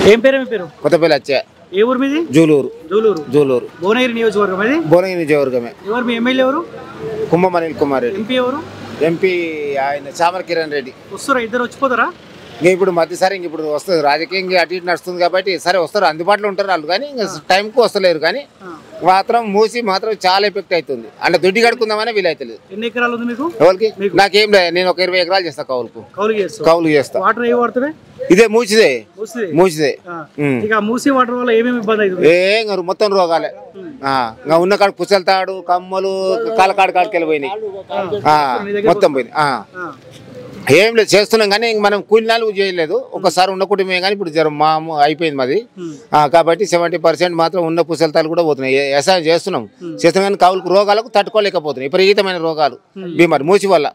ఏం పేరు మీ పేరు? కొత్తపల్లి వచ్చా. ఏ ఊరు మీది? జూలూరు. జూలూరు. జూలూరు భువనగిరి నియోజకవర్గం ఇది. భువనగిరి నియోజకవర్గమే. ఎవరు మీ ఎమ్మెల్యే ఎవరు? కుంభం అనిల్ కుమార్ రెడ్డి. ఎంపీ ఎవరు? ఎంపీ ఆయన చామల కిరణ్ రెడ్డి. వస్తారా ఇద్దరు వచ్చిపోతారా? ఇంకా ఇప్పుడు మధ్యసారి ఇంక ఇప్పుడు వస్తుంది రాజకీయంగా అటు ఇటు నడుస్తుంది కాబట్టి సరే వస్తారు, అందుబాటులో ఉంటారు వాళ్ళు, కానీ ఇంకా టైంకు వస్తలేరు. కానీ మాత్రం మూసి మాత్రం చాలా ఎఫెక్ట్ అవుతుంది. అంటే దొడ్డి కడుకుందామని వీలైతలేదు. ఎన్ని ఎకరాలు ఉంది మీకు? ఎవరికి? నాకేం లేదు, నేను ఒక 20 ఎకరాలు చేస్తా కౌలుకు. కౌలు చేస్తా. వాటర్ ఏ వాడుతుంది? ఇదే మూసిదే. మూసిదే. ఇక మూసి వాటర్ వల్ల ఏమేమి ఇబ్బంది అవుతుంది? ఏం మొత్తం రోగాలే. ఇంకా ఉన్న కాడ పుచ్చలతాడు కమ్మలు కాలకాడు కాడికి వెళ్ళిపోయినాయి, మొత్తం పోయినాయి. ఏం లేదు చేస్తున్నాం కానీ మనం కూలినాలు చేయలేదు. ఒకసారి ఉన్న కుటుంబమే కానీ ఇప్పుడు జర మాము అయిపోయింది మాది. కాబట్టి 70% మాత్రం ఉన్న పుసలతాలు కూడా పోతున్నాయి. వ్యవసాయం చేస్తున్నాం కానీ కౌలుకు రోగాలకు తట్టుకోలేకపోతున్నాయి. విపరీతమైన రోగాలు బీమారు మూసి వల్ల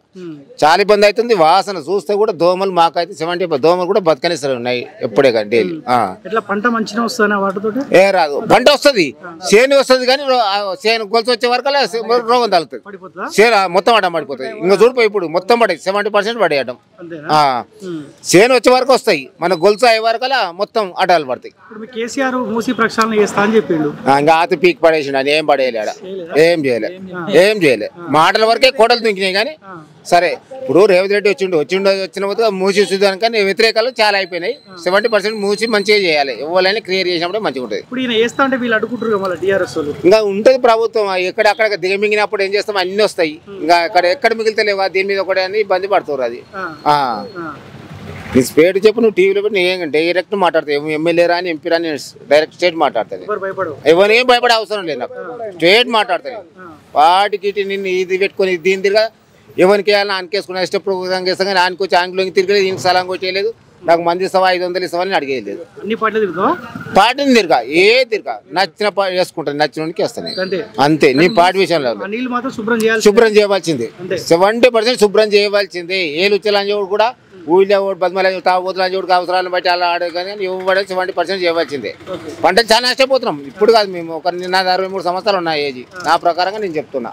చాలా ఇబ్బంది అవుతుంది. వాసన చూస్తే కూడా దోమలు మాకైతే 70 దోమలు కూడా బతకనిస్తారు ఉన్నాయి ఎప్పుడే కానీ డైలీ. పంట మంచిగా వస్తుందా వాటితో? ఏ రాదు, పంట వస్తుంది, చేను వస్తుంది కానీ చేను కొలిసి వచ్చే వరకు రోగం తగులుతుంది. చేను మొత్తం అడ్డం పడిపోతుంది. ఇంకా చూడిపోయి ఇప్పుడు మొత్తం పడే 70% పడే అడ్డం. చేను వచ్చే వరకు వస్తాయి, మన గొలుసు అయ్యే వరకు మొత్తం అడ్డాలు పడతాయి. కేసీఆర్ మూసి ప్రక్షాళన చేస్తా అని చెప్పిండు. ఇంకా ఆతి పీక్ పడేసిండు, అని ఏం పడేయలే, ఏం చేయలే మాటల వరకే కోటలు దుంకినాయి. కానీ సరే ఇప్పుడు రేవంత్ రెడ్డి వచ్చిన మూసి చూద్దానికని వ్యతిరేకాలు చాలా అయిపోయినాయి. 70% మూసి మంచిగా చేయాలి, ఎవరైనా క్లియర్ చేసినప్పుడే మంచిగా ఉంటుంది. ఇప్పుడు ఈయన చేస్తా అంటే వీళ్ళు అడుగుంటారు టీఆర్ఎస్ వాళ్ళు. ఇంకా ఉంటుంది ప్రభుత్వం, ఎక్కడక్కడ దిగమింగినప్పుడు ఏం చేస్తాం అన్ని వస్తాయి. ఇంకా ఎక్కడ మిగిలితలేవా దీని మీద ఒకటి అని ఇబ్బంది పడుతున్నారు. అది నీ స్పేడ్ చెప్పు, నువ్వు టీవీలో పెట్టి నేను డైరెక్ట్ మాట్లాడతావు. ఎమ్మెల్యే రాని ఎంపీ రాని డైరెక్ట్ స్టేట్ మాట్లాడుతుంది. ఎవరేం భయపడే అవసరం లేదు, నాకు స్టేట్ మాట్లాడుతుంది. వాటికి నిన్ను ఇది పెట్టుకొని దీని తిరిగా ఎవరికి వేయాలని ఆనకేసుకున్నా స్టెప్ చేస్తాం కానీ ఆనకొచ్చి ఆంగ్లోకి తిరగలేదు, ఈయనకి సలాం కొట్టేయలేదు. నాకు మంది ఇస్తావా 500 ఇస్తావని అడిగేయలేదు. పార్టీని తిరగా తిరగా నచ్చిన వేసుకుంటాను, నచ్చినోడికి వేస్తాను అంతే. నీ పార్టీ విషయంలో శుభ్రం చేయవలసిందే, 70% శుభ్రం చేయవలసిందే. ఏ లుచ్చలంజోడు కూడా ఊళ్ళో బద్మలంజోడు తాగుబోతులంజోడికి అవసరాలను బట్టి అలా ఆడే కానీ ఇవ్వబడే 70% చేయవలసిందే. పంటలు చాలా నష్టపోతున్నాం. ఇప్పుడు కాదు, మేము ఒక 63 సంవత్సరాలు ఉన్నాయి ఏజ్, నా ప్రకారంగా నేను చెప్తున్నా.